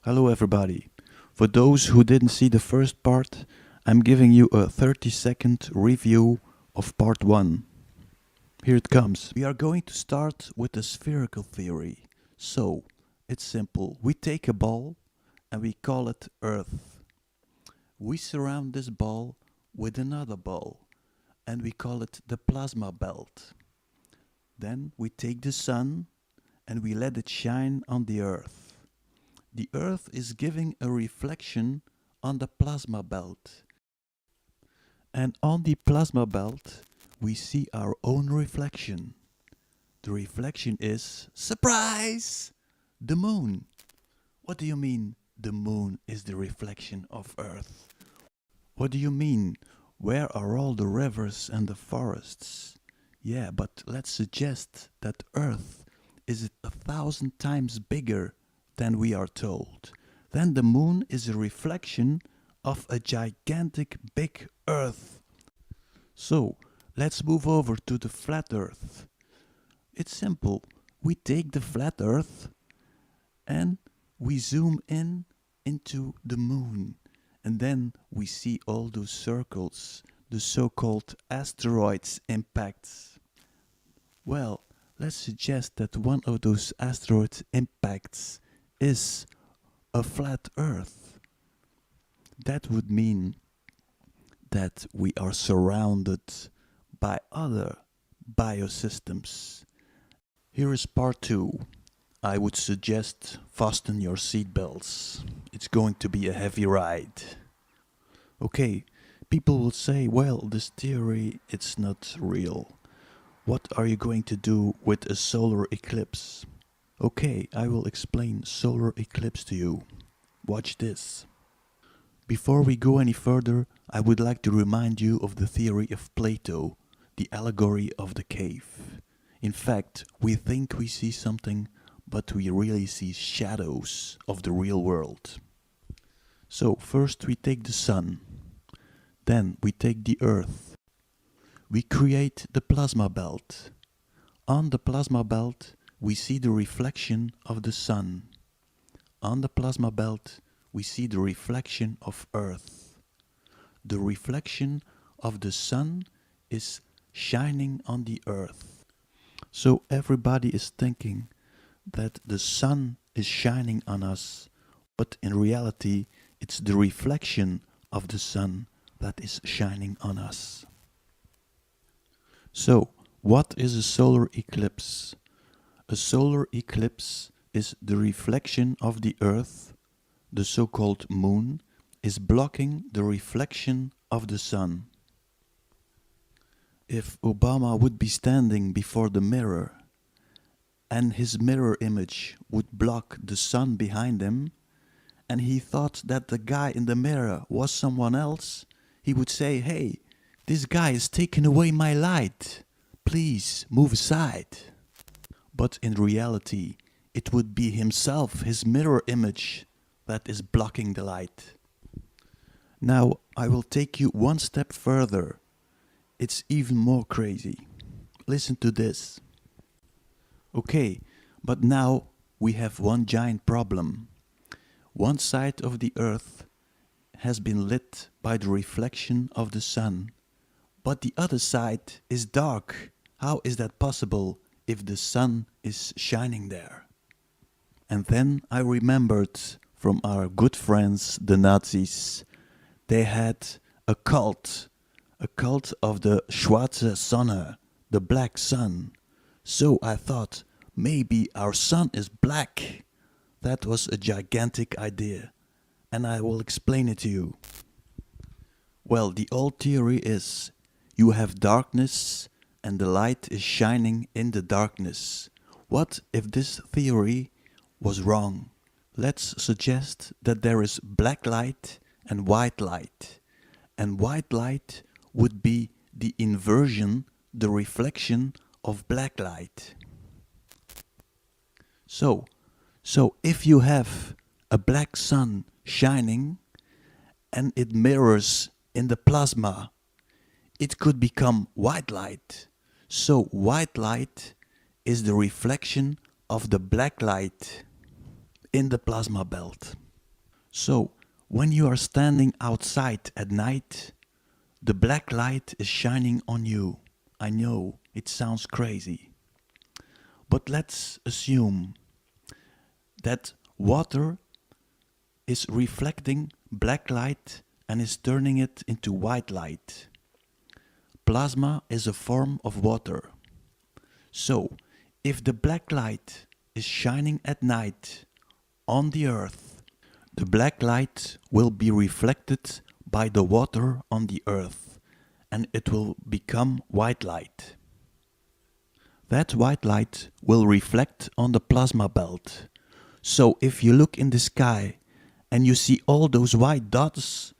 Hello everybody. For those who didn't see the first part, I'm giving you a 30-second review of part 1. Here it comes. We are going to start with the spherical theory. So, it's simple. We take a ball and we call it Earth. We surround this ball with another ball and we call it the plasma belt. Then we take the sun and we let it shine on the Earth. The Earth is giving a reflection on the plasma belt. And on the plasma belt, we see our own reflection. The reflection is, surprise, the moon. What do you mean the moon is the reflection of Earth? What do you mean? Where are all the rivers and the forests? Yeah, but let's suggest that Earth is 1,000 times bigger than we are told. Then the moon is a reflection of a gigantic big Earth. So, let's move over to the flat Earth. It's simple. We take the flat Earth and we zoom in into the moon. And then we see all those circles, the so-called asteroids impacts. Well, let's suggest that one of those asteroid impacts is a flat Earth. That would mean that we are surrounded by other biosystems. Here is part 2. I would suggest fasten your seatbelts. It's going to be a heavy ride. Okay, people will say, well, this theory, it's not real. What are you going to do with a solar eclipse? Okay, I will explain solar eclipse to you. Watch this. Before we go any further, I would like to remind you of the theory of Plato, the allegory of the cave. In fact, we think we see something, but we really see shadows of the real world. So, first we take the sun, then we take the earth. We create the plasma belt. On the plasma belt, we see the reflection of the sun. On the plasma belt, we see the reflection of Earth. The reflection of the sun is shining on the Earth. So everybody is thinking that the sun is shining on us, but in reality, it's the reflection of the sun that is shining on us. So, what is a solar eclipse? A solar eclipse is the reflection of the Earth. The so-called moon is blocking the reflection of the sun. If Obama would be standing before the mirror and his mirror image would block the sun behind him, and he thought that the guy in the mirror was someone else, he would say, hey, this guy is taking away my light. Please move aside. But in reality, it would be himself, his mirror image, that is blocking the light. Now, I will take you one step further. It's even more crazy. Listen to this. Okay, but now we have one giant problem. One side of the Earth has been lit by the reflection of the sun, but the other side is dark. How is that possible if the sun is shining there? And then I remembered from our good friends, the Nazis. They had a cult of the Schwarze Sonne, the black sun. So I thought, maybe our sun is black. That was a gigantic idea, and I will explain it to you. Well, the old theory is, you have darkness and the light is shining in the darkness. What if this theory was wrong? Let's suggest that there is black light and white light. And white light would be the inversion, the reflection of black light. So if you have a black sun shining and it mirrors in the plasma, it could become white light. So white light is the reflection of the black light in the plasma belt. So, when you are standing outside at night, the black light is shining on you. I know, it sounds crazy. But let's assume that water is reflecting black light and is turning it into white light. Plasma is a form of water. So, if the black light is shining at night on the earth, the black light will be reflected by the water on the earth and it will become white light. That white light will reflect on the plasma belt. So if you look in the sky and you see all those white dots,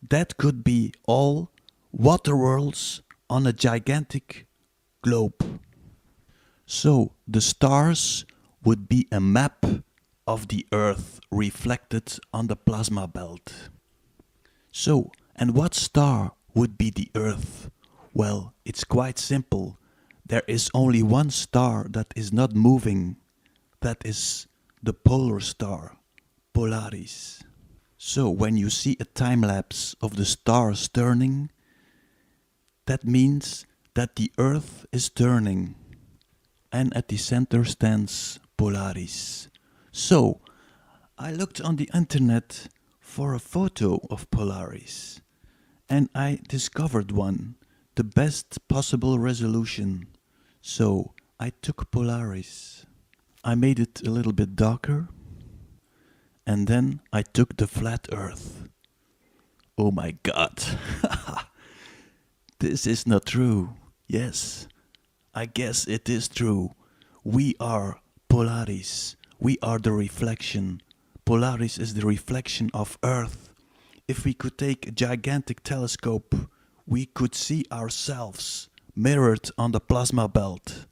that could be all water worlds on a gigantic globe. So the stars would be a map of the Earth reflected on the plasma belt. So, and what star would be the Earth? Well, it's quite simple. There is only one star that is not moving. That is the polar star, Polaris. So when you see a time lapse of the stars turning, that means that the Earth is turning. And at the center stands Polaris. So, I looked on the internet for a photo of Polaris and I discovered one, the best possible resolution. So, I took Polaris. I made it a little bit darker and then I took the flat Earth. Oh my God. This is not true. Yes. I guess it is true. We are Polaris. We are the reflection. Polaris is the reflection of Earth. If we could take a gigantic telescope, we could see ourselves mirrored on the plasma belt.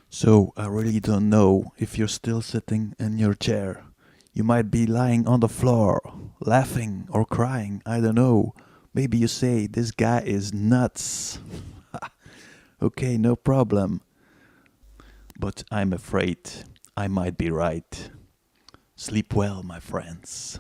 So I really don't know if you're still sitting in your chair. You might be lying on the floor, laughing or crying, I don't know. Maybe you say, this guy is nuts. Okay, no problem. But I'm afraid I might be right. Sleep well, my friends.